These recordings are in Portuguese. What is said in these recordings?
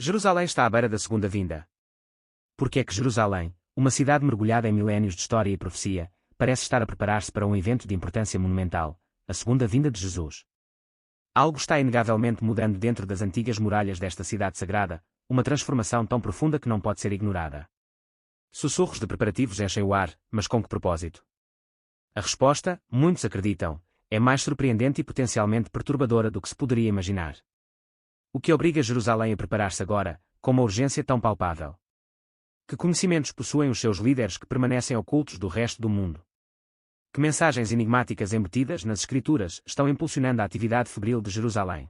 Jerusalém está à beira da segunda vinda. Por que é que Jerusalém, uma cidade mergulhada em milénios de história e profecia, parece estar a preparar-se para um evento de importância monumental, a segunda vinda de Jesus? Algo está inegavelmente mudando dentro das antigas muralhas desta cidade sagrada, uma transformação tão profunda que não pode ser ignorada. Sussurros de preparativos enchem o ar, mas com que propósito? A resposta, muitos acreditam, é mais surpreendente e potencialmente perturbadora do que se poderia imaginar. O que obriga Jerusalém a preparar-se agora, com uma urgência tão palpável? Que conhecimentos possuem os seus líderes que permanecem ocultos do resto do mundo? Que mensagens enigmáticas embutidas nas Escrituras estão impulsionando a atividade febril de Jerusalém?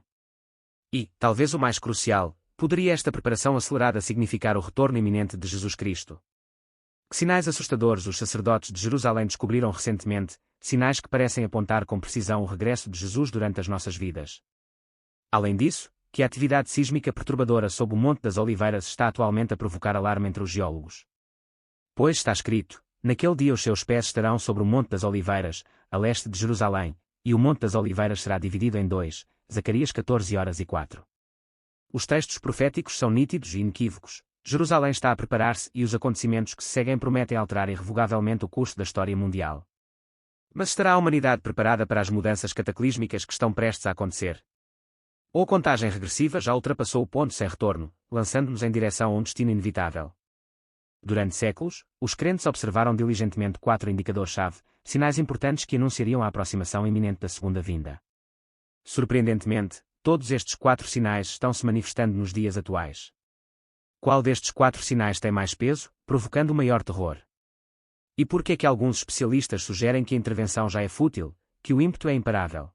E, talvez o mais crucial, poderia esta preparação acelerada significar o retorno iminente de Jesus Cristo? Que sinais assustadores os sacerdotes de Jerusalém descobriram recentemente, sinais que parecem apontar com precisão o regresso de Jesus durante as nossas vidas? Além disso, que a atividade sísmica perturbadora sob o Monte das Oliveiras está atualmente a provocar alarme entre os geólogos? Pois está escrito, naquele dia os seus pés estarão sobre o Monte das Oliveiras, a leste de Jerusalém, e o Monte das Oliveiras será dividido em dois, Zacarias 14:04. Os textos proféticos são nítidos e inequívocos. Jerusalém está a preparar-se e os acontecimentos que se seguem prometem alterar irrevogavelmente o curso da história mundial. Mas estará a humanidade preparada para as mudanças cataclísmicas que estão prestes a acontecer? Ou a contagem regressiva já ultrapassou o ponto sem retorno, lançando-nos em direção a um destino inevitável? Durante séculos, os crentes observaram diligentemente 4 indicadores-chave, sinais importantes que anunciariam a aproximação iminente da segunda vinda. Surpreendentemente, todos estes 4 sinais estão se manifestando nos dias atuais. Qual destes 4 sinais tem mais peso, provocando o maior terror? E por que é que alguns especialistas sugerem que a intervenção já é fútil, que o ímpeto é imparável?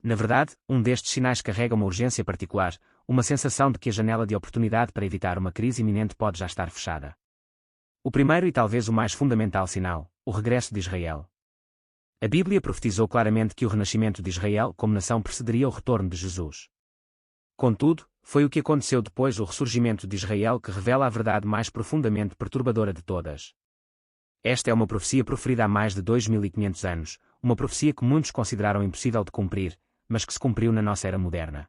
Na verdade, um destes sinais carrega uma urgência particular, uma sensação de que a janela de oportunidade para evitar uma crise iminente pode já estar fechada. O primeiro e talvez o mais fundamental sinal, o regresso de Israel. A Bíblia profetizou claramente que o renascimento de Israel como nação precederia o retorno de Jesus. Contudo, foi o que aconteceu depois do ressurgimento de Israel que revela a verdade mais profundamente perturbadora de todas. Esta é uma profecia proferida há mais de 2500 anos, uma profecia que muitos consideraram impossível de cumprir, mas que se cumpriu na nossa era moderna.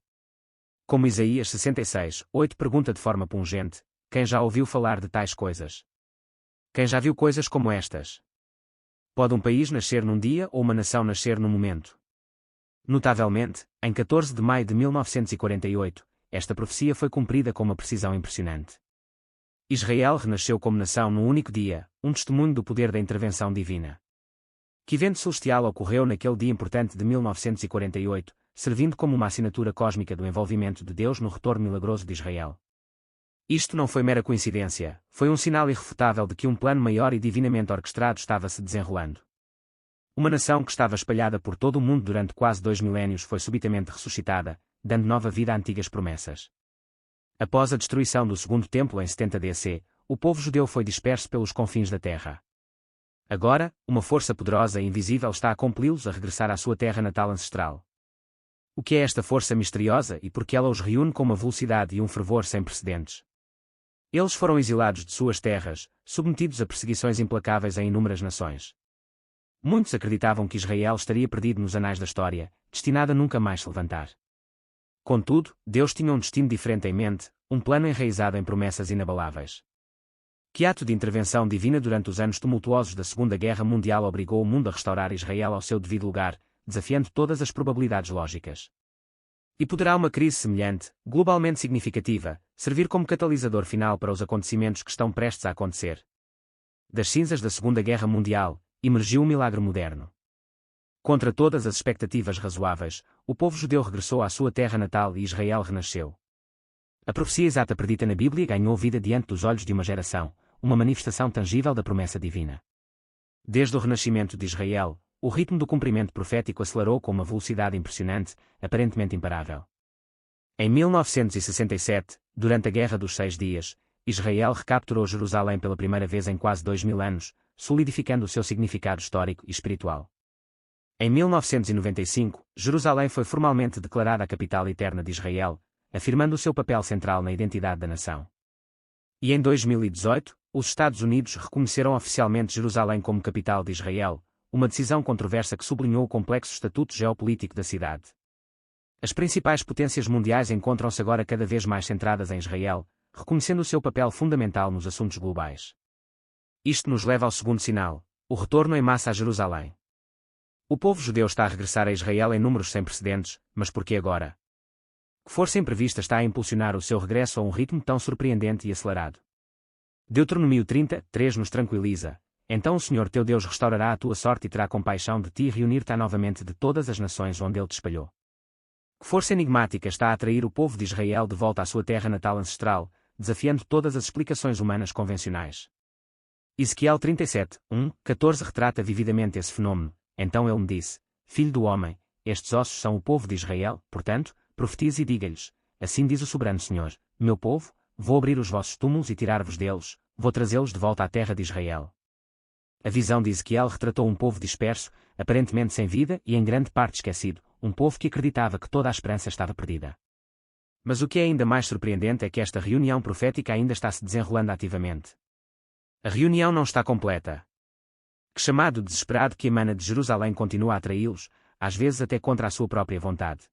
Como Isaías 66:8 pergunta de forma pungente, quem já ouviu falar de tais coisas? Quem já viu coisas como estas? Pode um país nascer num dia ou uma nação nascer num momento? Notavelmente, em 14 de maio de 1948, esta profecia foi cumprida com uma precisão impressionante. Israel renasceu como nação num único dia, um testemunho do poder da intervenção divina. Que evento celestial ocorreu naquele dia importante de 1948, servindo como uma assinatura cósmica do envolvimento de Deus no retorno milagroso de Israel? Isto não foi mera coincidência, foi um sinal irrefutável de que um plano maior e divinamente orquestrado estava se desenrolando. Uma nação que estava espalhada por todo o mundo durante quase 2 milénios foi subitamente ressuscitada, dando nova vida a antigas promessas. Após a destruição do Segundo Templo em 70 DC, o povo judeu foi disperso pelos confins da terra. Agora, uma força poderosa e invisível está a compeli-los a regressar à sua terra natal ancestral. O que é esta força misteriosa e por que ela os reúne com uma velocidade e um fervor sem precedentes? Eles foram exilados de suas terras, submetidos a perseguições implacáveis em inúmeras nações. Muitos acreditavam que Israel estaria perdido nos anais da história, destinado a nunca mais se levantar. Contudo, Deus tinha um destino diferente em mente, um plano enraizado em promessas inabaláveis. Que ato de intervenção divina durante os anos tumultuosos da Segunda Guerra Mundial obrigou o mundo a restaurar Israel ao seu devido lugar, desafiando todas as probabilidades lógicas? E poderá uma crise semelhante, globalmente significativa, servir como catalisador final para os acontecimentos que estão prestes a acontecer? Das cinzas da Segunda Guerra Mundial, emergiu um milagre moderno. Contra todas as expectativas razoáveis, o povo judeu regressou à sua terra natal e Israel renasceu. A profecia exata predita na Bíblia ganhou vida diante dos olhos de uma geração, uma manifestação tangível da promessa divina. Desde o renascimento de Israel, o ritmo do cumprimento profético acelerou com uma velocidade impressionante, aparentemente imparável. Em 1967, durante a Guerra dos 6 Dias, Israel recapturou Jerusalém pela primeira vez em quase 2000 anos, solidificando o seu significado histórico e espiritual. Em 1995, Jerusalém foi formalmente declarada a capital eterna de Israel, afirmando o seu papel central na identidade da nação. E em 2018, os Estados Unidos reconheceram oficialmente Jerusalém como capital de Israel, uma decisão controversa que sublinhou o complexo estatuto geopolítico da cidade. As principais potências mundiais encontram-se agora cada vez mais centradas em Israel, reconhecendo o seu papel fundamental nos assuntos globais. Isto nos leva ao segundo sinal, o retorno em massa a Jerusalém. O povo judeu está a regressar a Israel em números sem precedentes, mas por que agora? Que força imprevista está a impulsionar o seu regresso a um ritmo tão surpreendente e acelerado? Deuteronômio 30:3 nos tranquiliza: então o Senhor teu Deus restaurará a tua sorte e terá compaixão de ti e reunir-te novamente de todas as nações onde ele te espalhou. Que força enigmática está a atrair o povo de Israel de volta à sua terra natal ancestral, desafiando todas as explicações humanas convencionais. Ezequiel 37:1-14 retrata vividamente esse fenômeno. Então ele me disse: filho do homem, estes ossos são o povo de Israel, portanto, profetize e diga-lhes: assim diz o soberano Senhor, meu povo, vou abrir os vossos túmulos e tirar-vos deles, vou trazê-los de volta à terra de Israel. A visão de Ezequiel retratou um povo disperso, aparentemente sem vida e em grande parte esquecido, um povo que acreditava que toda a esperança estava perdida. Mas o que é ainda mais surpreendente é que esta reunião profética ainda está se desenrolando ativamente. A reunião não está completa. Que chamado desesperado que emana de Jerusalém continua a atraí-los, às vezes até contra a sua própria vontade.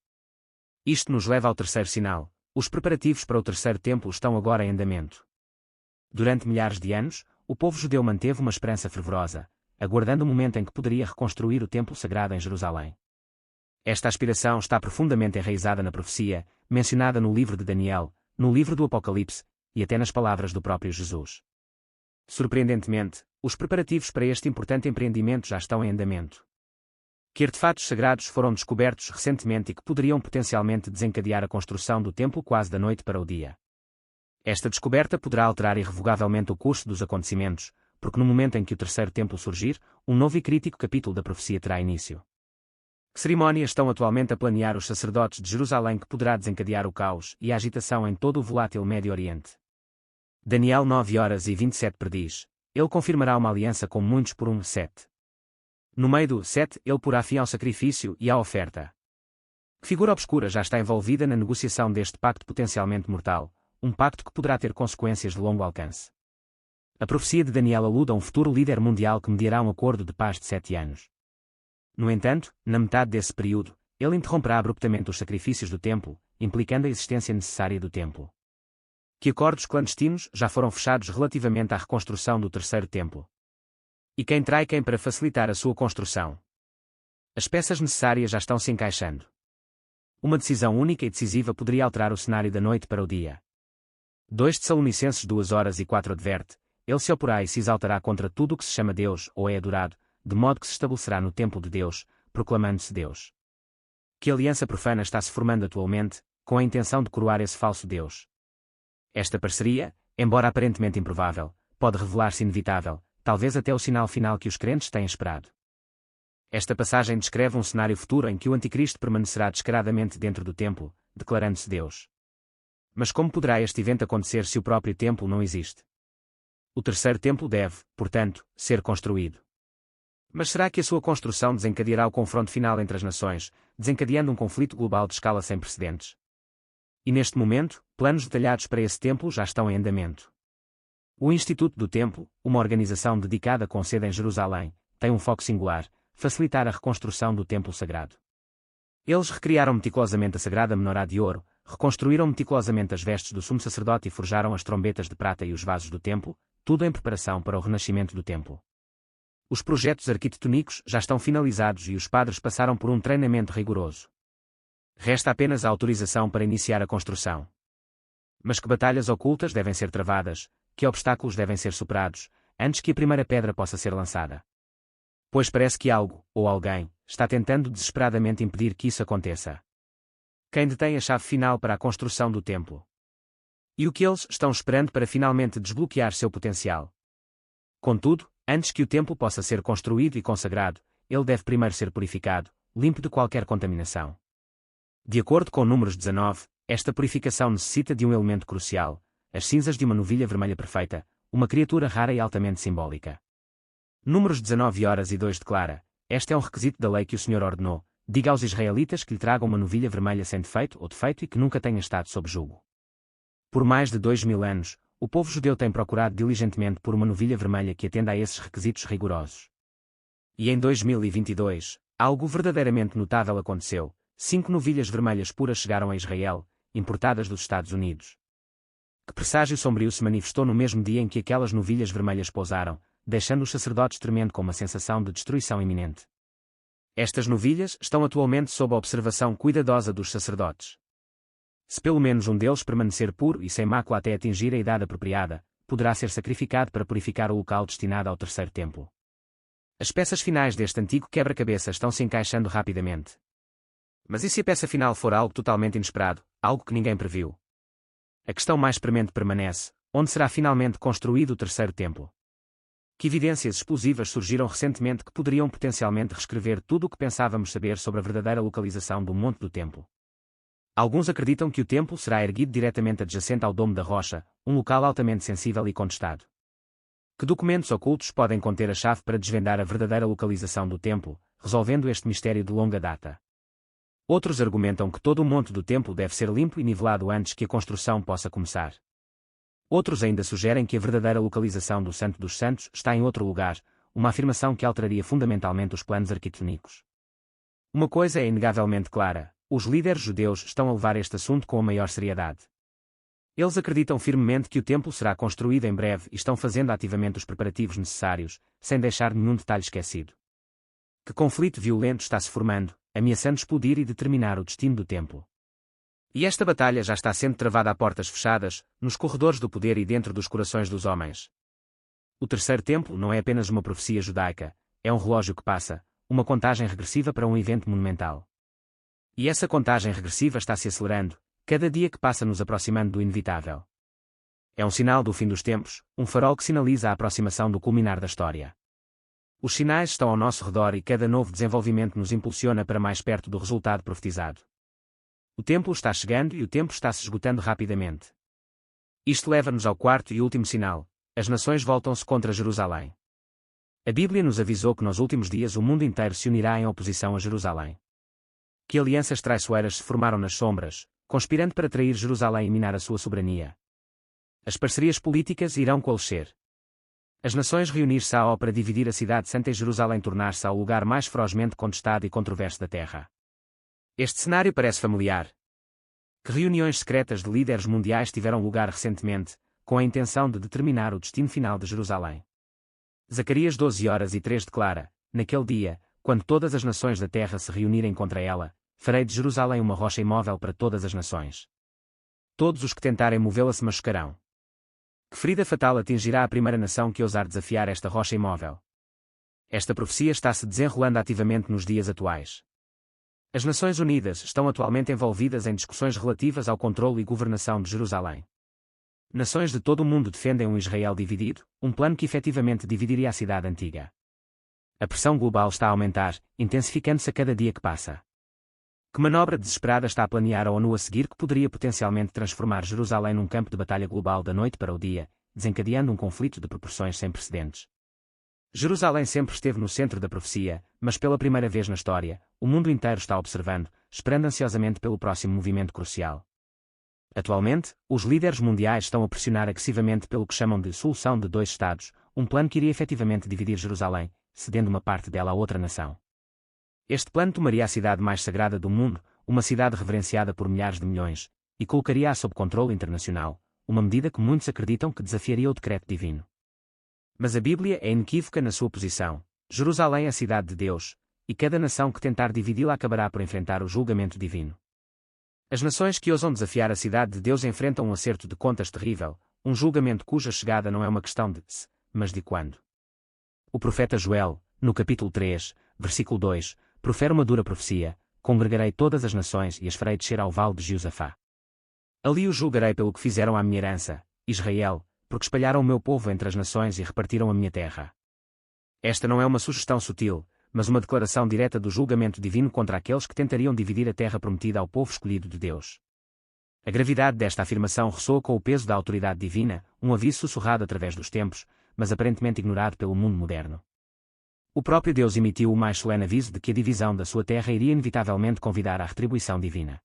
Isto nos leva ao terceiro sinal: os preparativos para o terceiro templo estão agora em andamento. Durante milhares de anos, o povo judeu manteve uma esperança fervorosa, aguardando o momento em que poderia reconstruir o templo sagrado em Jerusalém. Esta aspiração está profundamente enraizada na profecia, mencionada no livro de Daniel, no livro do Apocalipse, e até nas palavras do próprio Jesus. Surpreendentemente, os preparativos para este importante empreendimento já estão em andamento. Que artefatos sagrados foram descobertos recentemente e que poderiam potencialmente desencadear a construção do templo quase da noite para o dia. Esta descoberta poderá alterar irrevogavelmente o curso dos acontecimentos, porque no momento em que o terceiro templo surgir, um novo e crítico capítulo da profecia terá início. Que cerimónias estão atualmente a planear os sacerdotes de Jerusalém que poderá desencadear o caos e a agitação em todo o volátil Médio Oriente? Daniel 9:27 prediz: ele confirmará uma aliança com muitos por 7. No meio do 7, ele porá fim ao sacrifício e à oferta. Que figura obscura já está envolvida na negociação deste pacto potencialmente mortal, um pacto que poderá ter consequências de longo alcance? A profecia de Daniel alude a um futuro líder mundial que mediará um acordo de paz de 7 anos. No entanto, na metade desse período, ele interromperá abruptamente os sacrifícios do templo, implicando a existência necessária do templo. Que acordos clandestinos já foram fechados relativamente à reconstrução do terceiro templo? E quem trai quem para facilitar a sua construção? As peças necessárias já estão se encaixando. Uma decisão única e decisiva poderia alterar o cenário da noite para o dia. 2 Tessalonicenses 2:4 adverte: ele se oporá e se exaltará contra tudo o que se chama Deus ou é adorado, de modo que se estabelecerá no templo de Deus, proclamando-se Deus. Que aliança profana está se formando atualmente, com a intenção de coroar esse falso Deus? Esta parceria, embora aparentemente improvável, pode revelar-se inevitável, talvez até o sinal final que os crentes têm esperado. Esta passagem descreve um cenário futuro em que o anticristo permanecerá descaradamente dentro do templo, declarando-se Deus. Mas como poderá este evento acontecer se o próprio templo não existe? O terceiro templo deve, portanto, ser construído. Mas será que a sua construção desencadeará o confronto final entre as nações, desencadeando um conflito global de escala sem precedentes? E neste momento, planos detalhados para esse templo já estão em andamento. O Instituto do Templo, uma organização dedicada com sede em Jerusalém, tem um foco singular: facilitar a reconstrução do templo sagrado. Eles recriaram meticulosamente a sagrada menorá de ouro, reconstruíram meticulosamente as vestes do sumo sacerdote e forjaram as trombetas de prata e os vasos do templo, tudo em preparação para o renascimento do templo. Os projetos arquitetônicos já estão finalizados e os padres passaram por um treinamento rigoroso. Resta apenas a autorização para iniciar a construção. Mas que batalhas ocultas devem ser travadas, que obstáculos devem ser superados, antes que a primeira pedra possa ser lançada? Pois parece que algo, ou alguém, está tentando desesperadamente impedir que isso aconteça. Quem detém a chave final para a construção do templo? E o que eles estão esperando para finalmente desbloquear seu potencial? Contudo, antes que o templo possa ser construído e consagrado, ele deve primeiro ser purificado, limpo de qualquer contaminação. De acordo com Números 19, esta purificação necessita de um elemento crucial: as cinzas de uma novilha vermelha perfeita, uma criatura rara e altamente simbólica. Números 19:2 declara: este é um requisito da lei que o Senhor ordenou, diga aos israelitas que lhe tragam uma novilha vermelha sem defeito ou defeito e que nunca tenha estado sob jugo. Por mais de 2000 anos, o povo judeu tem procurado diligentemente por uma novilha vermelha que atenda a esses requisitos rigorosos. E em 2022, algo verdadeiramente notável aconteceu: 5 novilhas vermelhas puras chegaram a Israel, importadas dos Estados Unidos. Que presságio sombrio se manifestou no mesmo dia em que aquelas novilhas vermelhas pousaram, deixando os sacerdotes tremendo com uma sensação de destruição iminente. Estas novilhas estão atualmente sob a observação cuidadosa dos sacerdotes. Se pelo menos um deles permanecer puro e sem mácula até atingir a idade apropriada, poderá ser sacrificado para purificar o local destinado ao terceiro templo. As peças finais deste antigo quebra-cabeça estão se encaixando rapidamente. Mas e se a peça final for algo totalmente inesperado, algo que ninguém previu? A questão mais premente permanece: onde será finalmente construído o terceiro templo? Que evidências explosivas surgiram recentemente que poderiam potencialmente reescrever tudo o que pensávamos saber sobre a verdadeira localização do Monte do Templo? Alguns acreditam que o templo será erguido diretamente adjacente ao Domo da Rocha, um local altamente sensível e contestado. Que documentos ocultos podem conter a chave para desvendar a verdadeira localização do templo, resolvendo este mistério de longa data? Outros argumentam que todo o monte do templo deve ser limpo e nivelado antes que a construção possa começar. Outros ainda sugerem que a verdadeira localização do Santo dos Santos está em outro lugar, uma afirmação que alteraria fundamentalmente os planos arquitetônicos. Uma coisa é inegavelmente clara: os líderes judeus estão a levar este assunto com a maior seriedade. Eles acreditam firmemente que o templo será construído em breve e estão fazendo ativamente os preparativos necessários, sem deixar nenhum detalhe esquecido. Que conflito violento está se formando, ameaçando explodir e determinar o destino do templo. E esta batalha já está sendo travada a portas fechadas, nos corredores do poder e dentro dos corações dos homens. O terceiro templo não é apenas uma profecia judaica, é um relógio que passa, uma contagem regressiva para um evento monumental. E essa contagem regressiva está se acelerando, cada dia que passa nos aproximando do inevitável. É um sinal do fim dos tempos, um farol que sinaliza a aproximação do culminar da história. Os sinais estão ao nosso redor e cada novo desenvolvimento nos impulsiona para mais perto do resultado profetizado. O templo está chegando e o tempo está se esgotando rapidamente. Isto leva-nos ao quarto e último sinal: as nações voltam-se contra Jerusalém. A Bíblia nos avisou que nos últimos dias o mundo inteiro se unirá em oposição a Jerusalém. Que alianças traiçoeiras se formaram nas sombras, conspirando para trair Jerusalém e minar a sua soberania. As parcerias políticas irão coalescer. As nações reunir-se-ão para dividir a cidade santa e Jerusalém tornar-se ao lugar mais ferozmente contestado e controverso da terra. Este cenário parece familiar. Que reuniões secretas de líderes mundiais tiveram lugar recentemente, com a intenção de determinar o destino final de Jerusalém. Zacarias 12:03 declara: naquele dia, quando todas as nações da terra se reunirem contra ela, farei de Jerusalém uma rocha imóvel para todas as nações. Todos os que tentarem movê-la se machucarão. Que ferida fatal atingirá a primeira nação que ousar desafiar esta rocha imóvel? Esta profecia está se desenrolando ativamente nos dias atuais. As Nações Unidas estão atualmente envolvidas em discussões relativas ao controle e governação de Jerusalém. Nações de todo o mundo defendem um Israel dividido, um plano que efetivamente dividiria a cidade antiga. A pressão global está a aumentar, intensificando-se a cada dia que passa. Que manobra desesperada está a planear a ONU a seguir que poderia potencialmente transformar Jerusalém num campo de batalha global da noite para o dia, desencadeando um conflito de proporções sem precedentes? Jerusalém sempre esteve no centro da profecia, mas pela primeira vez na história, o mundo inteiro está observando, esperando ansiosamente pelo próximo movimento crucial. Atualmente, os líderes mundiais estão a pressionar agressivamente pelo que chamam de solução de dois Estados, um plano que iria efetivamente dividir Jerusalém, cedendo uma parte dela a outra nação. Este plano tomaria a cidade mais sagrada do mundo, uma cidade reverenciada por milhares de milhões, e colocaria-a sob controle internacional, uma medida que muitos acreditam que desafiaria o decreto divino. Mas a Bíblia é inequívoca na sua posição: Jerusalém é a cidade de Deus, e cada nação que tentar dividi-la acabará por enfrentar o julgamento divino. As nações que ousam desafiar a cidade de Deus enfrentam um acerto de contas terrível, um julgamento cuja chegada não é uma questão de se, mas de quando. O profeta Joel, no capítulo 3, versículo 2, profere uma dura profecia: congregarei todas as nações e as farei descer ao vale de Josafá. Ali os julgarei pelo que fizeram à minha herança, Israel, porque espalharam o meu povo entre as nações e repartiram a minha terra. Esta não é uma sugestão sutil, mas uma declaração direta do julgamento divino contra aqueles que tentariam dividir a terra prometida ao povo escolhido de Deus. A gravidade desta afirmação ressoa com o peso da autoridade divina, um aviso sussurrado através dos tempos, mas aparentemente ignorado pelo mundo moderno. O próprio Deus emitiu o mais solene aviso de que a divisão da sua terra iria inevitavelmente convidar à retribuição divina.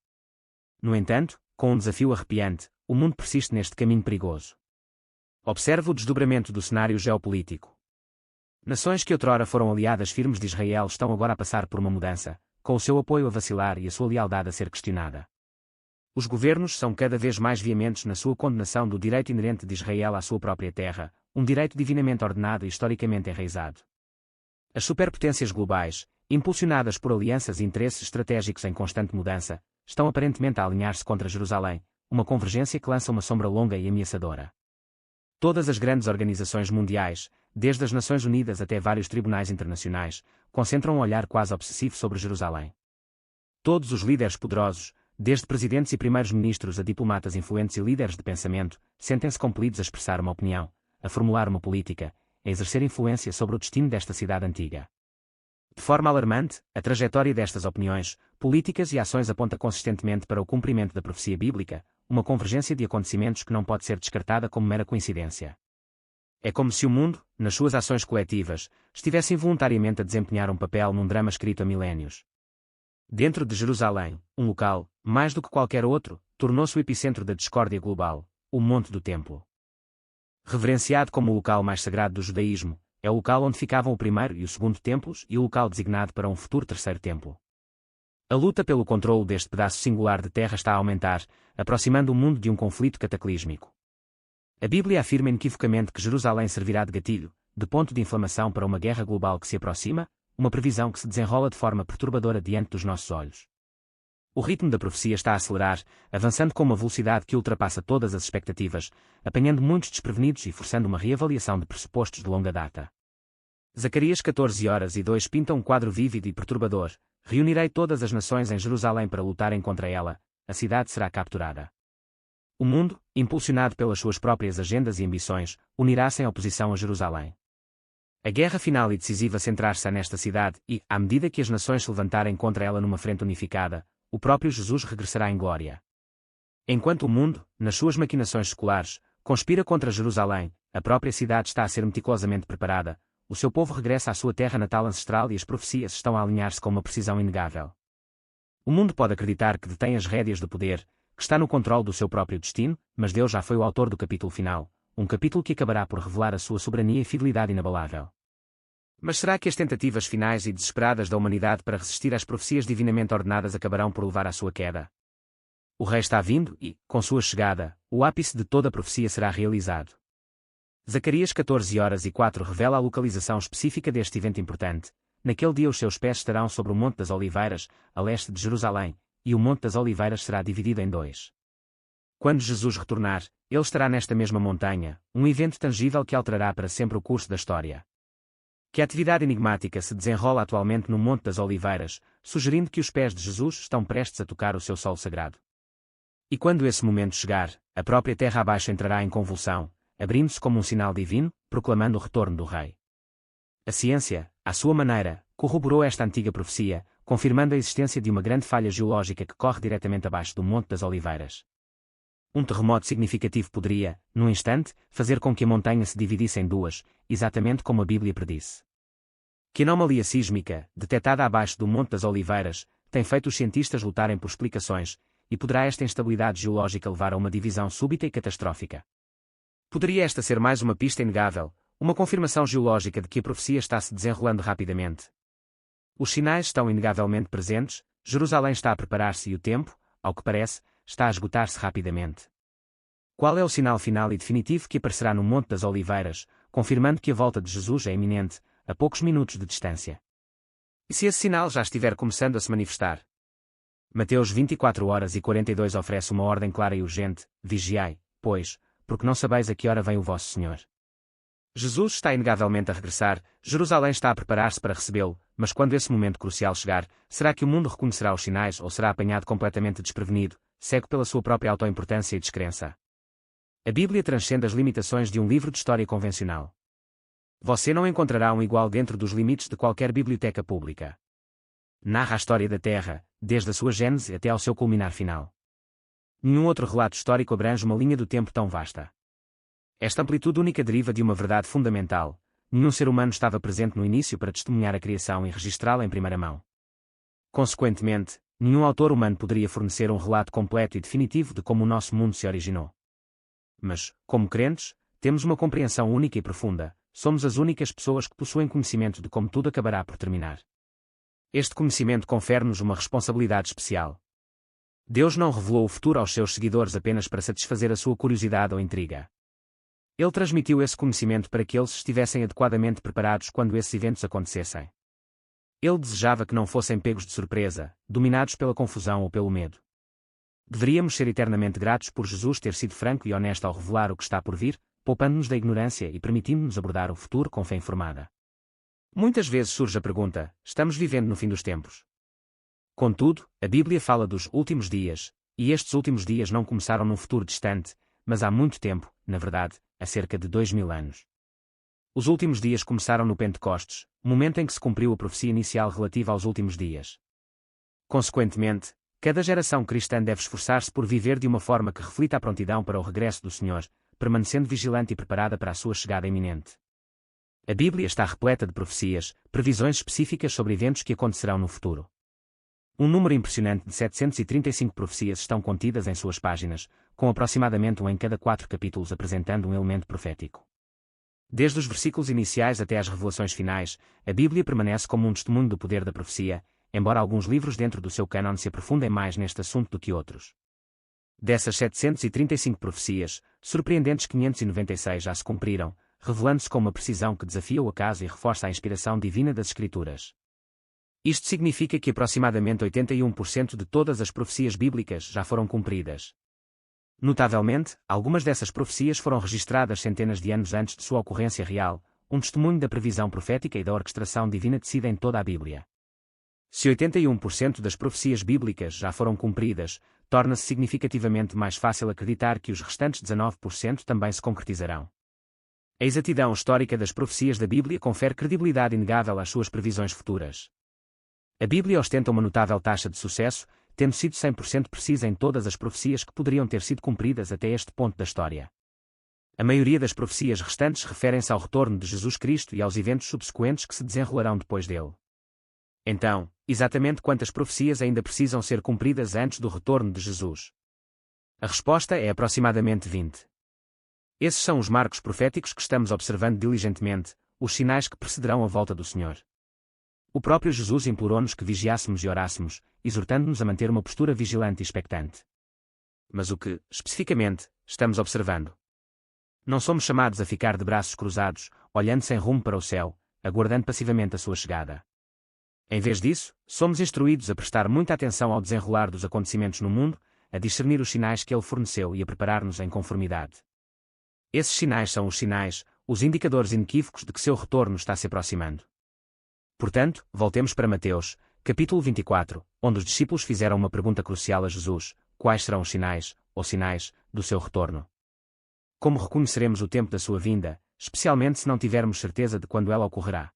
No entanto, com um desafio arrepiante, o mundo persiste neste caminho perigoso. Observe o desdobramento do cenário geopolítico. Nações que outrora foram aliadas firmes de Israel estão agora a passar por uma mudança, com o seu apoio a vacilar e a sua lealdade a ser questionada. Os governos são cada vez mais veementes na sua condenação do direito inerente de Israel à sua própria terra, um direito divinamente ordenado e historicamente enraizado. As superpotências globais, impulsionadas por alianças e interesses estratégicos em constante mudança, estão aparentemente a alinhar-se contra Jerusalém, uma convergência que lança uma sombra longa e ameaçadora. Todas as grandes organizações mundiais, desde as Nações Unidas até vários tribunais internacionais, concentram um olhar quase obsessivo sobre Jerusalém. Todos os líderes poderosos, desde presidentes e primeiros-ministros a diplomatas influentes e líderes de pensamento, sentem-se compelidos a expressar uma opinião, a formular uma política, a exercer influência sobre o destino desta cidade antiga. De forma alarmante, a trajetória destas opiniões, políticas e ações aponta consistentemente para o cumprimento da profecia bíblica, uma convergência de acontecimentos que não pode ser descartada como mera coincidência. É como se o mundo, nas suas ações coletivas, estivesse involuntariamente a desempenhar um papel num drama escrito há milénios. Dentro de Jerusalém, um local, mais do que qualquer outro, tornou-se o epicentro da discórdia global, o Monte do Templo. Reverenciado como o local mais sagrado do judaísmo, é o local onde ficavam o primeiro e o segundo templos e o local designado para um futuro terceiro templo. A luta pelo controle deste pedaço singular de terra está a aumentar, aproximando o mundo de um conflito cataclísmico. A Bíblia afirma inequivocamente que Jerusalém servirá de gatilho, de ponto de inflamação para uma guerra global que se aproxima, uma previsão que se desenrola de forma perturbadora diante dos nossos olhos. O ritmo da profecia está a acelerar, avançando com uma velocidade que ultrapassa todas as expectativas, apanhando muitos desprevenidos e forçando uma reavaliação de pressupostos de longa data. Zacarias 14:02 pinta um quadro vívido e perturbador: reunirei todas as nações em Jerusalém para lutarem contra ela, a cidade será capturada. O mundo, impulsionado pelas suas próprias agendas e ambições, unirá-se em oposição a Jerusalém. A guerra final e decisiva centrar-se nesta cidade e, à medida que as nações se levantarem contra ela numa frente unificada, o próprio Jesus regressará em glória. Enquanto o mundo, nas suas maquinações seculares, conspira contra Jerusalém, a própria cidade está a ser meticulosamente preparada, o seu povo regressa à sua terra natal ancestral e as profecias estão a alinhar-se com uma precisão inegável. O mundo pode acreditar que detém as rédeas do poder, que está no controle do seu próprio destino, mas Deus já foi o autor do capítulo final, um capítulo que acabará por revelar a sua soberania e fidelidade inabalável. Mas será que as tentativas finais e desesperadas da humanidade para resistir às profecias divinamente ordenadas acabarão por levar à sua queda? O Rei está vindo e, com sua chegada, o ápice de toda a profecia será realizado. Zacarias 14:04 revela a localização específica deste evento importante. Naquele dia os seus pés estarão sobre o Monte das Oliveiras, a leste de Jerusalém, e o Monte das Oliveiras será dividido em dois. Quando Jesus retornar, ele estará nesta mesma montanha, um evento tangível que alterará para sempre o curso da história. Que a atividade enigmática se desenrola atualmente no Monte das Oliveiras, sugerindo que os pés de Jesus estão prestes a tocar o seu solo sagrado. E quando esse momento chegar, a própria terra abaixo entrará em convulsão, abrindo-se como um sinal divino, proclamando o retorno do Rei. A ciência, à sua maneira, corroborou esta antiga profecia, confirmando a existência de uma grande falha geológica que corre diretamente abaixo do Monte das Oliveiras. Um terremoto significativo poderia, num instante, fazer com que a montanha se dividisse em duas, exatamente como a Bíblia predisse. Que anomalia sísmica, detectada abaixo do Monte das Oliveiras, tem feito os cientistas lutarem por explicações, e poderá esta instabilidade geológica levar a uma divisão súbita e catastrófica? Poderia esta ser mais uma pista inegável, uma confirmação geológica de que a profecia está se desenrolando rapidamente? Os sinais estão inegavelmente presentes, Jerusalém está a preparar-se e o tempo, ao que parece, está a esgotar-se rapidamente. Qual é o sinal final e definitivo que aparecerá no Monte das Oliveiras, confirmando que a volta de Jesus é iminente, a poucos minutos de distância? E se esse sinal já estiver começando a se manifestar? Mateus 24:42 oferece uma ordem clara e urgente: vigiai, pois, porque não sabeis a que hora vem o vosso Senhor. Jesus está inegavelmente a regressar, Jerusalém está a preparar-se para recebê-lo, mas quando esse momento crucial chegar, será que o mundo reconhecerá os sinais ou será apanhado completamente desprevenido, cego pela sua própria autoimportância e descrença? A Bíblia transcende as limitações de um livro de história convencional. Você não encontrará um igual dentro dos limites de qualquer biblioteca pública. Narra a história da Terra, desde a sua gênese até ao seu culminar final. Nenhum outro relato histórico abrange uma linha do tempo tão vasta. Esta amplitude única deriva de uma verdade fundamental: nenhum ser humano estava presente no início para testemunhar a criação e registrá-la em primeira mão. Consequentemente, nenhum autor humano poderia fornecer um relato completo e definitivo de como o nosso mundo se originou. Mas, como crentes, temos uma compreensão única e profunda, somos as únicas pessoas que possuem conhecimento de como tudo acabará por terminar. Este conhecimento confere-nos uma responsabilidade especial. Deus não revelou o futuro aos seus seguidores apenas para satisfazer a sua curiosidade ou intriga. Ele transmitiu esse conhecimento para que eles estivessem adequadamente preparados quando esses eventos acontecessem. Ele desejava que não fossem pegos de surpresa, dominados pela confusão ou pelo medo. Deveríamos ser eternamente gratos por Jesus ter sido franco e honesto ao revelar o que está por vir, poupando-nos da ignorância e permitindo-nos abordar o futuro com fé informada. Muitas vezes surge a pergunta: estamos vivendo no fim dos tempos? Contudo, a Bíblia fala dos últimos dias, e estes últimos dias não começaram num futuro distante, mas há muito tempo, na verdade, há cerca de 2000 anos. Os últimos dias começaram no Pentecostes, momento em que se cumpriu a profecia inicial relativa aos últimos dias. Consequentemente, cada geração cristã deve esforçar-se por viver de uma forma que reflita a prontidão para o regresso do Senhor, permanecendo vigilante e preparada para a sua chegada iminente. A Bíblia está repleta de profecias, previsões específicas sobre eventos que acontecerão no futuro. Um número impressionante de 735 profecias estão contidas em suas páginas, com aproximadamente um em cada 4 capítulos apresentando um elemento profético. Desde os versículos iniciais até às revelações finais, a Bíblia permanece como um testemunho do poder da profecia, embora alguns livros dentro do seu cânon se aprofundem mais neste assunto do que outros. Dessas 735 profecias, surpreendentes 596 já se cumpriram, revelando-se com uma precisão que desafia o acaso e reforça a inspiração divina das Escrituras. Isto significa que aproximadamente 81% de todas as profecias bíblicas já foram cumpridas. Notavelmente, algumas dessas profecias foram registradas centenas de anos antes de sua ocorrência real, um testemunho da previsão profética e da orquestração divina tecida em toda a Bíblia. Se 81% das profecias bíblicas já foram cumpridas, torna-se significativamente mais fácil acreditar que os restantes 19% também se concretizarão. A exatidão histórica das profecias da Bíblia confere credibilidade inegável às suas previsões futuras. A Bíblia ostenta uma notável taxa de sucesso, tendo sido 100% precisa em todas as profecias que poderiam ter sido cumpridas até este ponto da história. A maioria das profecias restantes referem-se ao retorno de Jesus Cristo e aos eventos subsequentes que se desenrolarão depois dele. Então, exatamente quantas profecias ainda precisam ser cumpridas antes do retorno de Jesus? A resposta é aproximadamente 20. Esses são os marcos proféticos que estamos observando diligentemente, os sinais que precederão a volta do Senhor. O próprio Jesus implorou-nos que vigiássemos e orássemos, exortando-nos a manter uma postura vigilante e expectante. Mas o que, especificamente, estamos observando? Não somos chamados a ficar de braços cruzados, olhando sem rumo para o céu, aguardando passivamente a sua chegada. Em vez disso, somos instruídos a prestar muita atenção ao desenrolar dos acontecimentos no mundo, a discernir os sinais que ele forneceu e a preparar-nos em conformidade. Esses sinais são os sinais, os indicadores inequívocos de que seu retorno está se aproximando. Portanto, voltemos para Mateus, capítulo 24, onde os discípulos fizeram uma pergunta crucial a Jesus: quais serão os sinais, ou sinais, do seu retorno? Como reconheceremos o tempo da sua vinda, especialmente se não tivermos certeza de quando ela ocorrerá?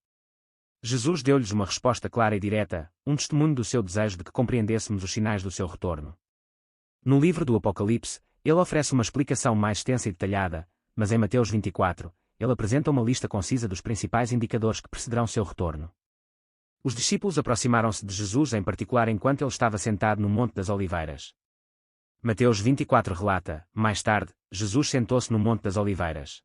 Jesus deu-lhes uma resposta clara e direta, um testemunho do seu desejo de que compreendêssemos os sinais do seu retorno. No livro do Apocalipse, ele oferece uma explicação mais extensa e detalhada, mas em Mateus 24, ele apresenta uma lista concisa dos principais indicadores que precederão seu retorno. Os discípulos aproximaram-se de Jesus em particular enquanto ele estava sentado no Monte das Oliveiras. Mateus 24 relata: mais tarde, Jesus sentou-se no Monte das Oliveiras.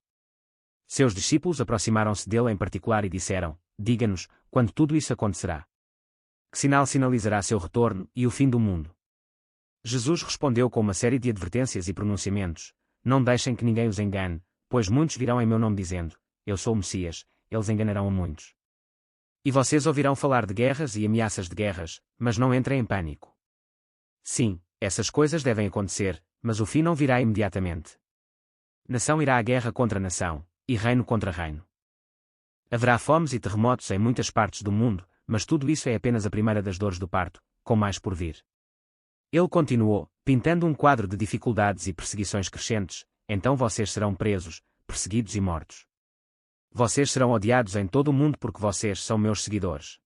Seus discípulos aproximaram-se dele em particular e disseram: diga-nos, quando tudo isso acontecerá? Que sinal sinalizará seu retorno e o fim do mundo? Jesus respondeu com uma série de advertências e pronunciamentos: não deixem que ninguém os engane, pois muitos virão em meu nome dizendo: eu sou o Messias, eles enganarão a muitos. E vocês ouvirão falar de guerras e ameaças de guerras, mas não entrem em pânico. Sim, essas coisas devem acontecer, mas o fim não virá imediatamente. Nação irá à guerra contra nação, e reino contra reino. Haverá fomes e terremotos em muitas partes do mundo, mas tudo isso é apenas a primeira das dores do parto, com mais por vir. Ele continuou, pintando um quadro de dificuldades e perseguições crescentes: então vocês serão presos, perseguidos e mortos. Vocês serão odiados em todo o mundo porque vocês são meus seguidores.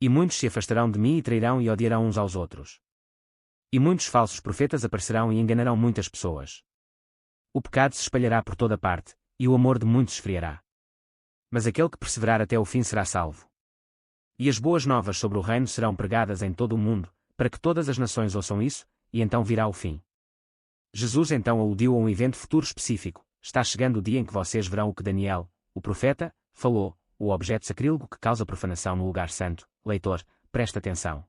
E muitos se afastarão de mim e trairão e odiarão uns aos outros. E muitos falsos profetas aparecerão e enganarão muitas pessoas. O pecado se espalhará por toda parte, e o amor de muitos esfriará. Mas aquele que perseverar até o fim será salvo. E as boas novas sobre o reino serão pregadas em todo o mundo, para que todas as nações ouçam isso, e então virá o fim. Jesus então aludiu a um evento futuro específico: está chegando o dia em que vocês verão o que Daniel, o profeta, falou, o objeto sacrílego que causa profanação no lugar santo. Leitor, presta atenção.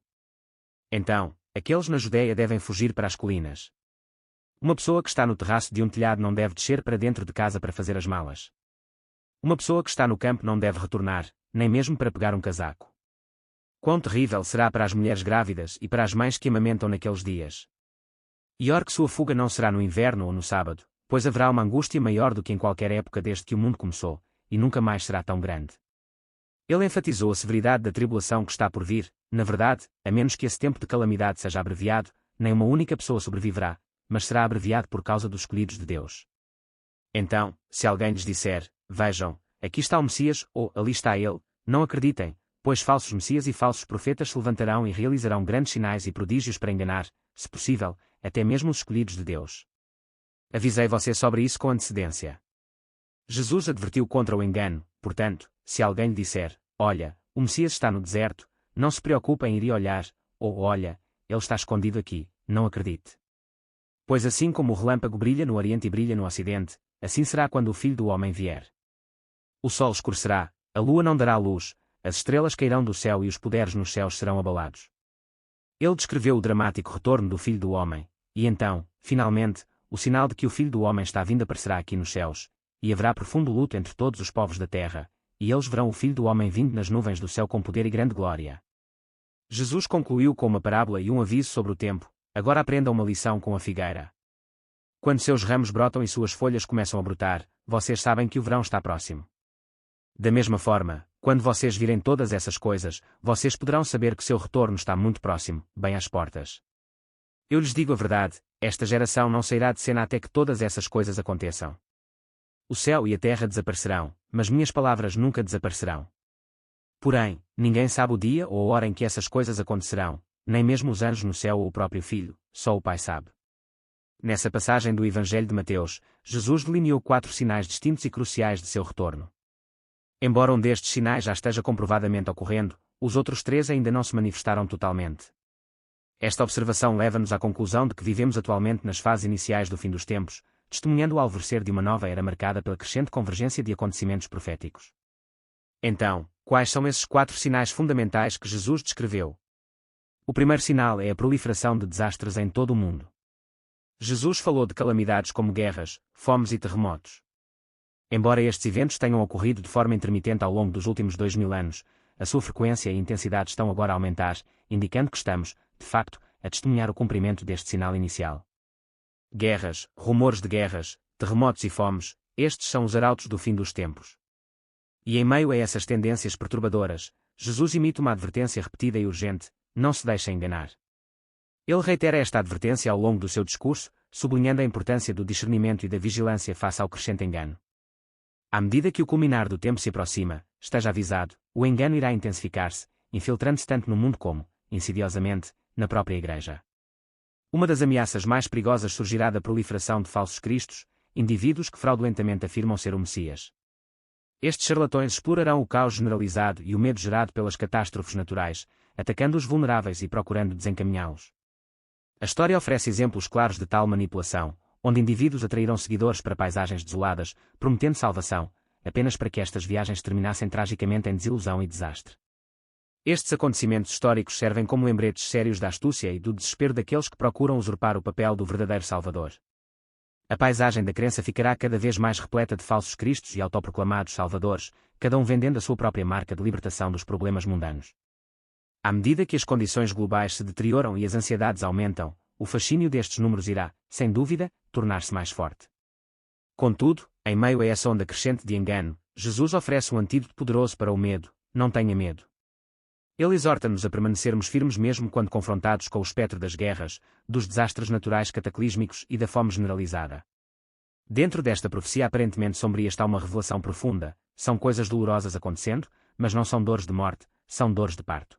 Então, aqueles na Judeia devem fugir para as colinas. Uma pessoa que está no terraço de um telhado não deve descer para dentro de casa para fazer as malas. Uma pessoa que está no campo não deve retornar, nem mesmo para pegar um casaco. Quão terrível será para as mulheres grávidas e para as mães que amamentam naqueles dias. E que sua fuga não será no inverno ou no sábado, pois haverá uma angústia maior do que em qualquer época desde que o mundo começou, e nunca mais será tão grande. Ele enfatizou a severidade da tribulação que está por vir. Na verdade, a menos que esse tempo de calamidade seja abreviado, nem uma única pessoa sobreviverá, mas será abreviado por causa dos escolhidos de Deus. Então, se alguém lhes disser, vejam, aqui está o Messias, ou ali está ele, não acreditem, pois falsos Messias e falsos profetas se levantarão e realizarão grandes sinais e prodígios para enganar, se possível, até mesmo os escolhidos de Deus. Avisei você sobre isso com antecedência. Jesus advertiu contra o engano, portanto, se alguém lhe disser, olha, o Messias está no deserto, não se preocupe em ir e olhar, ou olha, ele está escondido aqui, não acredite. Pois assim como o relâmpago brilha no Oriente e brilha no Ocidente, assim será quando o Filho do Homem vier. O sol escurecerá, a lua não dará luz, as estrelas cairão do céu e os poderes nos céus serão abalados. Ele descreveu o dramático retorno do Filho do Homem, e então, finalmente, o sinal de que o Filho do Homem está vindo aparecerá aqui nos céus, e haverá profundo luto entre todos os povos da terra, e eles verão o Filho do Homem vindo nas nuvens do céu com poder e grande glória. Jesus concluiu com uma parábola e um aviso sobre o tempo. Agora aprenda uma lição com a figueira. Quando seus ramos brotam e suas folhas começam a brotar, vocês sabem que o verão está próximo. Da mesma forma, quando vocês virem todas essas coisas, vocês poderão saber que seu retorno está muito próximo, bem às portas. Eu lhes digo a verdade, esta geração não sairá de cena até que todas essas coisas aconteçam. O céu e a terra desaparecerão, mas minhas palavras nunca desaparecerão. Porém, ninguém sabe o dia ou a hora em que essas coisas acontecerão, nem mesmo os anjos no céu ou o próprio Filho, só o Pai sabe. Nessa passagem do Evangelho de Mateus, Jesus delineou 4 sinais distintos e cruciais de seu retorno. Embora um destes sinais já esteja comprovadamente ocorrendo, os outros 3 ainda não se manifestaram totalmente. Esta observação leva-nos à conclusão de que vivemos atualmente nas fases iniciais do fim dos tempos, testemunhando o alvorecer de uma nova era marcada pela crescente convergência de acontecimentos proféticos. Então, quais são esses 4 sinais fundamentais que Jesus descreveu? O primeiro sinal é a proliferação de desastres em todo o mundo. Jesus falou de calamidades como guerras, fomes e terremotos. Embora estes eventos tenham ocorrido de forma intermitente ao longo dos últimos 2000 anos, a sua frequência e intensidade estão agora a aumentar, indicando que estamos, de facto, a testemunhar o cumprimento deste sinal inicial. Guerras, rumores de guerras, terremotos e fomes, estes são os arautos do fim dos tempos. E em meio a essas tendências perturbadoras, Jesus emite uma advertência repetida e urgente: não se deixe enganar. Ele reitera esta advertência ao longo do seu discurso, sublinhando a importância do discernimento e da vigilância face ao crescente engano. À medida que o culminar do tempo se aproxima, esteja avisado, o engano irá intensificar-se, infiltrando-se tanto no mundo como, insidiosamente, na própria Igreja. Uma das ameaças mais perigosas surgirá da proliferação de falsos cristos, indivíduos que fraudulentamente afirmam ser o Messias. Estes charlatões explorarão o caos generalizado e o medo gerado pelas catástrofes naturais, atacando os vulneráveis e procurando desencaminhá-los. A história oferece exemplos claros de tal manipulação, onde indivíduos atraíram seguidores para paisagens desoladas, prometendo salvação, apenas para que estas viagens terminassem tragicamente em desilusão e desastre. Estes acontecimentos históricos servem como lembretes sérios da astúcia e do desespero daqueles que procuram usurpar o papel do verdadeiro Salvador. A paisagem da crença ficará cada vez mais repleta de falsos cristos e autoproclamados salvadores, cada um vendendo a sua própria marca de libertação dos problemas mundanos. À medida que as condições globais se deterioram e as ansiedades aumentam, o fascínio destes números irá, sem dúvida, tornar-se mais forte. Contudo, em meio a essa onda crescente de engano, Jesus oferece um antídoto poderoso para o medo: não tenha medo. Ele exorta-nos a permanecermos firmes mesmo quando confrontados com o espectro das guerras, dos desastres naturais cataclísmicos e da fome generalizada. Dentro desta profecia aparentemente sombria está uma revelação profunda: são coisas dolorosas acontecendo, mas não são dores de morte, são dores de parto.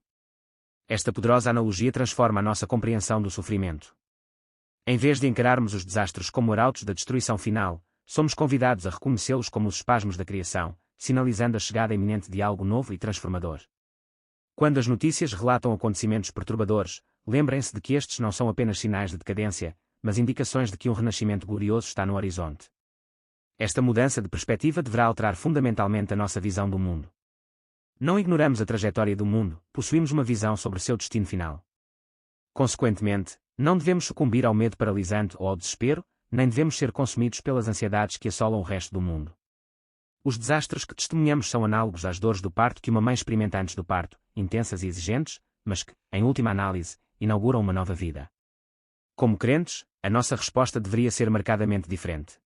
Esta poderosa analogia transforma a nossa compreensão do sofrimento. Em vez de encararmos os desastres como arautos da destruição final, somos convidados a reconhecê-los como os espasmos da criação, sinalizando a chegada iminente de algo novo e transformador. Quando as notícias relatam acontecimentos perturbadores, lembrem-se de que estes não são apenas sinais de decadência, mas indicações de que um renascimento glorioso está no horizonte. Esta mudança de perspectiva deverá alterar fundamentalmente a nossa visão do mundo. Não ignoramos a trajetória do mundo, possuímos uma visão sobre seu destino final. Consequentemente, não devemos sucumbir ao medo paralisante ou ao desespero, nem devemos ser consumidos pelas ansiedades que assolam o resto do mundo. Os desastres que testemunhamos são análogos às dores do parto que uma mãe experimenta antes do parto, intensas e exigentes, mas que, em última análise, inauguram uma nova vida. Como crentes, a nossa resposta deveria ser marcadamente diferente.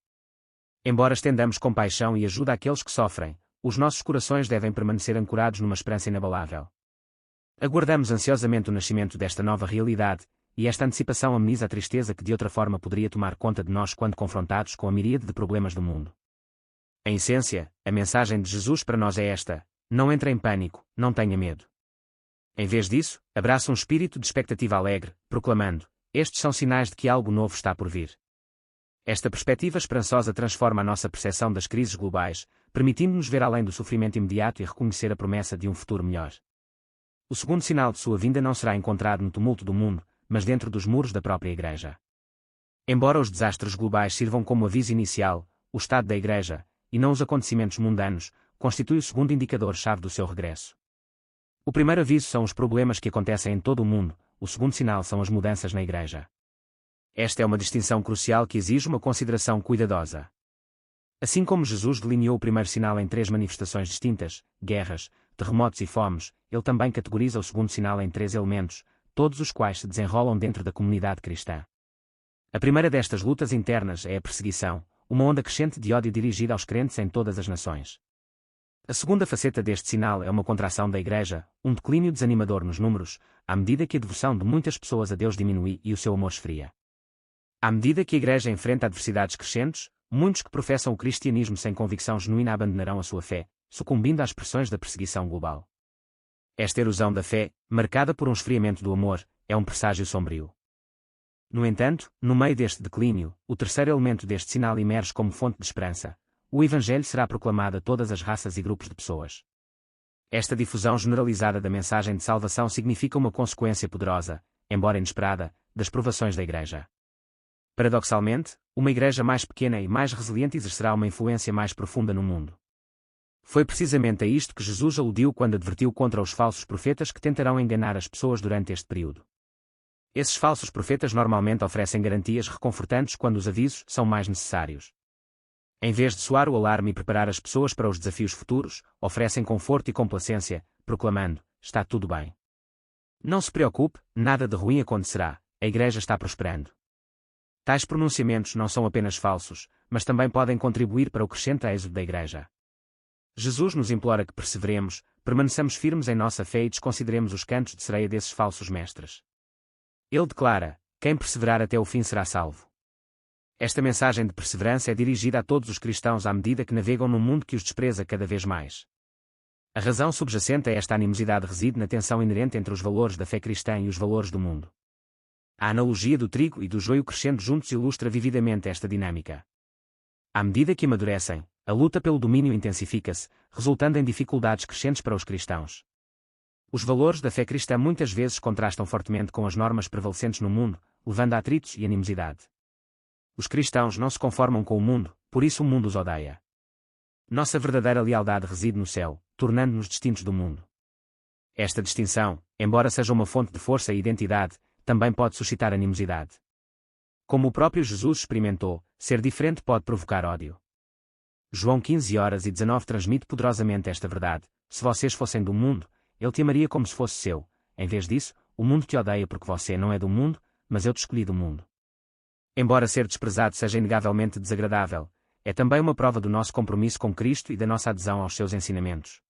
Embora estendamos compaixão e ajuda àqueles que sofrem, os nossos corações devem permanecer ancorados numa esperança inabalável. Aguardamos ansiosamente o nascimento desta nova realidade, e esta antecipação ameniza a tristeza que de outra forma poderia tomar conta de nós quando confrontados com a miríade de problemas do mundo. Em essência, a mensagem de Jesus para nós é esta: não entre em pânico, não tenha medo. Em vez disso, abraça um espírito de expectativa alegre, proclamando: estes são sinais de que algo novo está por vir. Esta perspectiva esperançosa transforma a nossa percepção das crises globais, permitindo-nos ver além do sofrimento imediato e reconhecer a promessa de um futuro melhor. O segundo sinal de sua vinda não será encontrado no tumulto do mundo, mas dentro dos muros da própria Igreja. Embora os desastres globais sirvam como aviso inicial, o estado da Igreja, e não os acontecimentos mundanos, constitui o segundo indicador-chave do seu regresso. O primeiro aviso são os problemas que acontecem em todo o mundo, o segundo sinal são as mudanças na Igreja. Esta é uma distinção crucial que exige uma consideração cuidadosa. Assim como Jesus delineou o primeiro sinal em 3 manifestações distintas, guerras, terremotos e fomes, ele também categoriza o segundo sinal em 3 elementos, todos os quais se desenrolam dentro da comunidade cristã. A primeira destas lutas internas é a perseguição, uma onda crescente de ódio dirigida aos crentes em todas as nações. A segunda faceta deste sinal é uma contração da Igreja, um declínio desanimador nos números, à medida que a devoção de muitas pessoas a Deus diminui e o seu amor esfria. À medida que a Igreja enfrenta adversidades crescentes, muitos que professam o cristianismo sem convicção genuína abandonarão a sua fé, sucumbindo às pressões da perseguição global. Esta erosão da fé, marcada por um esfriamento do amor, é um presságio sombrio. No entanto, no meio deste declínio, o terceiro elemento deste sinal emerge como fonte de esperança: o Evangelho será proclamado a todas as raças e grupos de pessoas. Esta difusão generalizada da mensagem de salvação significa uma consequência poderosa, embora inesperada, das provações da Igreja. Paradoxalmente, uma Igreja mais pequena e mais resiliente exercerá uma influência mais profunda no mundo. Foi precisamente a isto que Jesus aludiu quando advertiu contra os falsos profetas que tentarão enganar as pessoas durante este período. Esses falsos profetas normalmente oferecem garantias reconfortantes quando os avisos são mais necessários. Em vez de soar o alarme e preparar as pessoas para os desafios futuros, oferecem conforto e complacência, proclamando: está tudo bem. Não se preocupe, nada de ruim acontecerá, a Igreja está prosperando. Tais pronunciamentos não são apenas falsos, mas também podem contribuir para o crescente êxodo da Igreja. Jesus nos implora que perseveremos, permaneçamos firmes em nossa fé e desconsideremos os cantos de sereia desses falsos mestres. Ele declara: quem perseverar até o fim será salvo. Esta mensagem de perseverança é dirigida a todos os cristãos à medida que navegam num mundo que os despreza cada vez mais. A razão subjacente a esta animosidade reside na tensão inerente entre os valores da fé cristã e os valores do mundo. A analogia do trigo e do joio crescendo juntos ilustra vividamente esta dinâmica. À medida que amadurecem, a luta pelo domínio intensifica-se, resultando em dificuldades crescentes para os cristãos. Os valores da fé cristã muitas vezes contrastam fortemente com as normas prevalecentes no mundo, levando a atritos e animosidade. Os cristãos não se conformam com o mundo, por isso o mundo os odeia. Nossa verdadeira lealdade reside no céu, tornando-nos distintos do mundo. Esta distinção, embora seja uma fonte de força e identidade, também pode suscitar animosidade. Como o próprio Jesus experimentou, ser diferente pode provocar ódio. João 15:19 transmite poderosamente esta verdade: se vocês fossem do mundo, ele te amaria como se fosse seu. Em vez disso, o mundo te odeia porque você não é do mundo, mas eu te escolhi do mundo. Embora ser desprezado seja inegavelmente desagradável, é também uma prova do nosso compromisso com Cristo e da nossa adesão aos seus ensinamentos.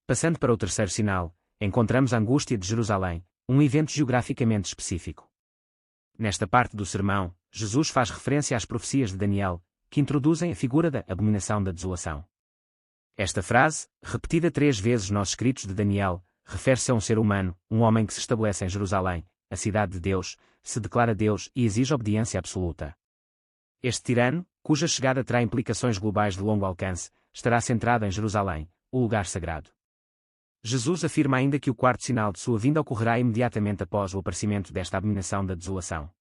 Passando para o terceiro sinal, encontramos a angústia de Jerusalém, um evento geograficamente específico. Nesta parte do sermão, Jesus faz referência às profecias de Daniel, que introduzem a figura da abominação da desolação. Esta frase, repetida 3 vezes nos escritos de Daniel, refere-se a um ser humano, um homem que se estabelece em Jerusalém, a cidade de Deus, se declara Deus e exige obediência absoluta. Este tirano, cuja chegada terá implicações globais de longo alcance, estará centrado em Jerusalém, o lugar sagrado. Jesus afirma ainda que o quarto sinal de sua vinda ocorrerá imediatamente após o aparecimento desta abominação da desolação.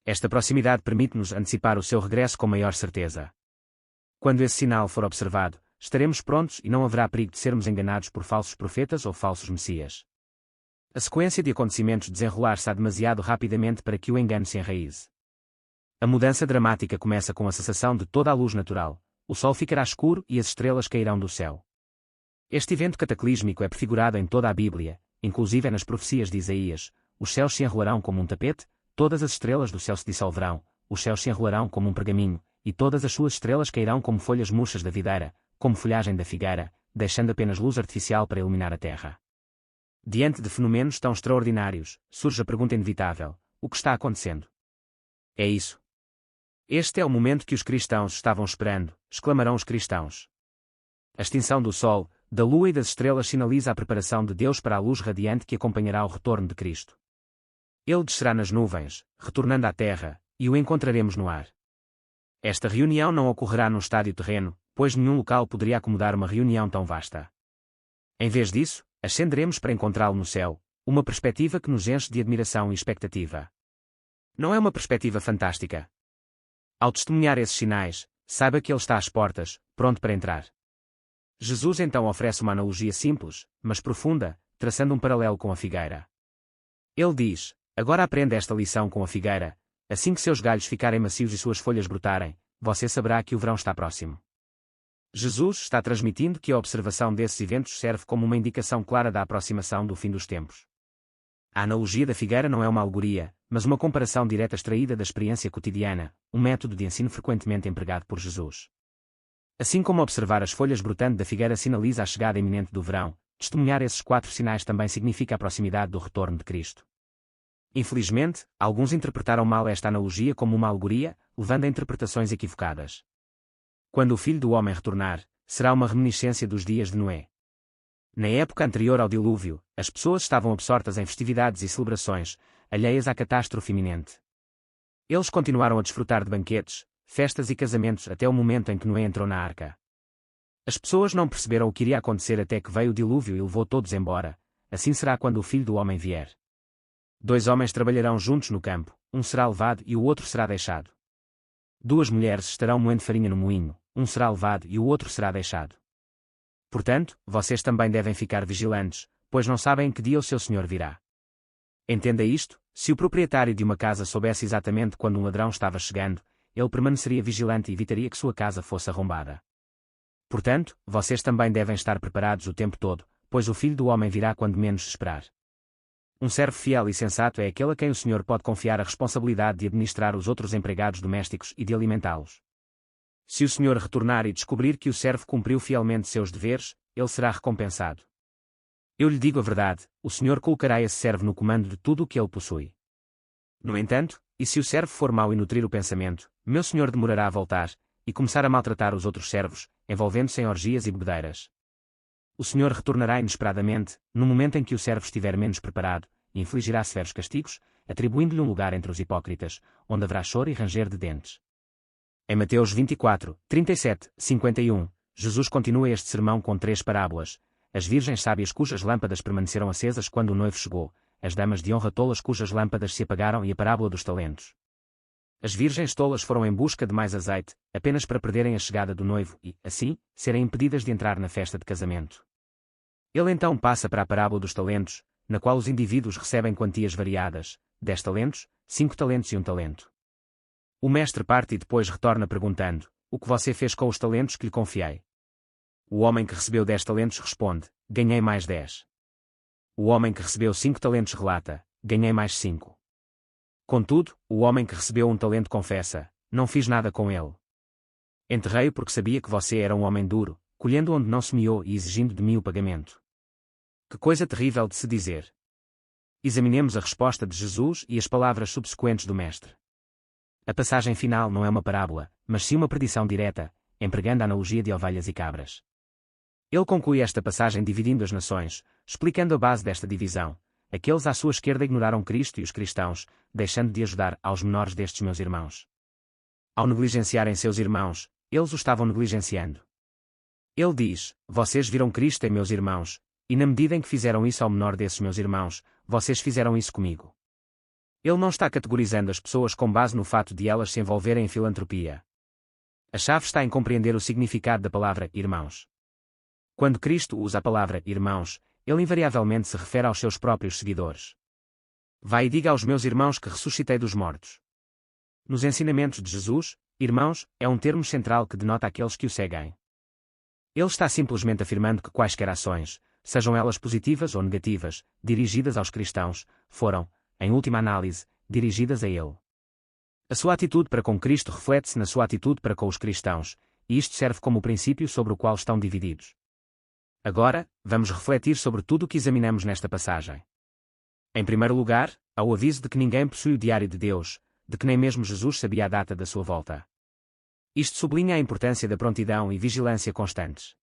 Esta proximidade permite-nos antecipar o seu regresso com maior certeza. Quando esse sinal for observado, estaremos prontos e não haverá perigo de sermos enganados por falsos profetas ou falsos messias. A sequência de acontecimentos desenrolar-se demasiado rapidamente para que o engano se enraize. A mudança dramática começa com a cessação de toda a luz natural, o sol ficará escuro e as estrelas cairão do céu. Este evento cataclísmico é prefigurado em toda a Bíblia, inclusive nas profecias de Isaías: os céus se enrolarão como um tapete, todas as estrelas do céu se dissolverão, os céus se enrolarão como um pergaminho, e todas as suas estrelas cairão como folhas murchas da videira, como folhagem da figueira, deixando apenas luz artificial para iluminar a terra. Diante de fenômenos tão extraordinários, surge a pergunta inevitável: o que está acontecendo? É isso. Este é o momento que os cristãos estavam esperando, exclamarão os cristãos. A extinção do sol, da lua e das estrelas sinaliza a preparação de Deus para a luz radiante que acompanhará o retorno de Cristo. Ele descerá nas nuvens, retornando à terra, e o encontraremos no ar. Esta reunião não ocorrerá num estádio terreno, pois nenhum local poderia acomodar uma reunião tão vasta. Em vez disso, ascenderemos para encontrá-lo no céu, uma perspectiva que nos enche de admiração e expectativa. Não é uma perspectiva fantástica? Ao testemunhar esses sinais, saiba que ele está às portas, pronto para entrar. Jesus então oferece uma analogia simples, mas profunda, traçando um paralelo com a figueira. Ele diz: agora aprenda esta lição com a figueira, assim que seus galhos ficarem macios e suas folhas brotarem, você saberá que o verão está próximo. Jesus está transmitindo que a observação desses eventos serve como uma indicação clara da aproximação do fim dos tempos. A analogia da figueira não é uma alegoria, mas uma comparação direta extraída da experiência cotidiana, um método de ensino frequentemente empregado por Jesus. Assim como observar as folhas brotando da figueira sinaliza a chegada iminente do verão, testemunhar esses 4 sinais também significa a proximidade do retorno de Cristo. Infelizmente, alguns interpretaram mal esta analogia como uma alegoria, levando a interpretações equivocadas. Quando o Filho do Homem retornar, será uma reminiscência dos dias de Noé. Na época anterior ao dilúvio, as pessoas estavam absortas em festividades e celebrações, alheias à catástrofe iminente. Eles continuaram a desfrutar de banquetes, festas e casamentos até o momento em que Noé entrou na arca. As pessoas não perceberam o que iria acontecer até que veio o dilúvio e levou todos embora. Assim será quando o Filho do Homem vier. 2 homens trabalharão juntos no campo, um será levado e o outro será deixado. 2 mulheres estarão moendo farinha no moinho, um será levado e o outro será deixado. Portanto, vocês também devem ficar vigilantes, pois não sabem em que dia o seu Senhor virá. Entenda isto: se o proprietário de uma casa soubesse exatamente quando um ladrão estava chegando, ele permaneceria vigilante e evitaria que sua casa fosse arrombada. Portanto, vocês também devem estar preparados o tempo todo, pois o Filho do Homem virá quando menos se esperar. Um servo fiel e sensato é aquele a quem o Senhor pode confiar a responsabilidade de administrar os outros empregados domésticos e de alimentá-los. Se o Senhor retornar e descobrir que o servo cumpriu fielmente seus deveres, ele será recompensado. Eu lhe digo a verdade: o Senhor colocará esse servo no comando de tudo o que ele possui. No entanto, e se o servo for mau e nutrir o pensamento, meu Senhor demorará a voltar, e começar a maltratar os outros servos, envolvendo-se em orgias e bebedeiras. O Senhor retornará inesperadamente, no momento em que o servo estiver menos preparado, e infligirá severos castigos, atribuindo-lhe um lugar entre os hipócritas, onde haverá choro e ranger de dentes. Em Mateus 24, 37, 51, Jesus continua este sermão com 3 parábolas: as virgens sábias cujas lâmpadas permaneceram acesas quando o noivo chegou, as damas de honra tolas cujas lâmpadas se apagaram e a parábola dos talentos. As virgens tolas foram em busca de mais azeite, apenas para perderem a chegada do noivo e, assim, serem impedidas de entrar na festa de casamento. Ele então passa para a parábola dos talentos, na qual os indivíduos recebem quantias variadas: 10 talentos, 5 talentos e 1 talento. O mestre parte e depois retorna perguntando: o que você fez com os talentos que lhe confiei? O homem que recebeu 10 talentos responde: ganhei mais 10. O homem que recebeu 5 talentos relata: ganhei mais 5. Contudo, o homem que recebeu 1 talento confessa: não fiz nada com ele. Enterrei-o porque sabia que você era um homem duro, colhendo onde não semeou e exigindo de mim o pagamento. Que coisa terrível de se dizer! Examinemos a resposta de Jesus e as palavras subsequentes do Mestre. A passagem final não é uma parábola, mas sim uma predição direta, empregando a analogia de ovelhas e cabras. Ele conclui esta passagem dividindo as nações, explicando a base desta divisão: aqueles à sua esquerda ignoraram Cristo e os cristãos, deixando de ajudar aos menores destes meus irmãos. Ao negligenciarem seus irmãos, eles o estavam negligenciando. Ele diz: vocês viram Cristo em meus irmãos, e na medida em que fizeram isso ao menor desses meus irmãos, vocês fizeram isso comigo. Ele não está categorizando as pessoas com base no fato de elas se envolverem em filantropia. A chave está em compreender o significado da palavra irmãos. Quando Cristo usa a palavra irmãos, ele invariavelmente se refere aos seus próprios seguidores. Vai e diga aos meus irmãos que ressuscitei dos mortos. Nos ensinamentos de Jesus, irmãos é um termo central que denota aqueles que o seguem. Ele está simplesmente afirmando que quaisquer ações, sejam elas positivas ou negativas, dirigidas aos cristãos, foram, em última análise, dirigidas a ele. A sua atitude para com Cristo reflete-se na sua atitude para com os cristãos, e isto serve como o princípio sobre o qual estão divididos. Agora, vamos refletir sobre tudo o que examinamos nesta passagem. Em primeiro lugar, há o aviso de que ninguém possui o diário de Deus, de que nem mesmo Jesus sabia a data da sua volta. Isto sublinha a importância da prontidão e vigilância constantes.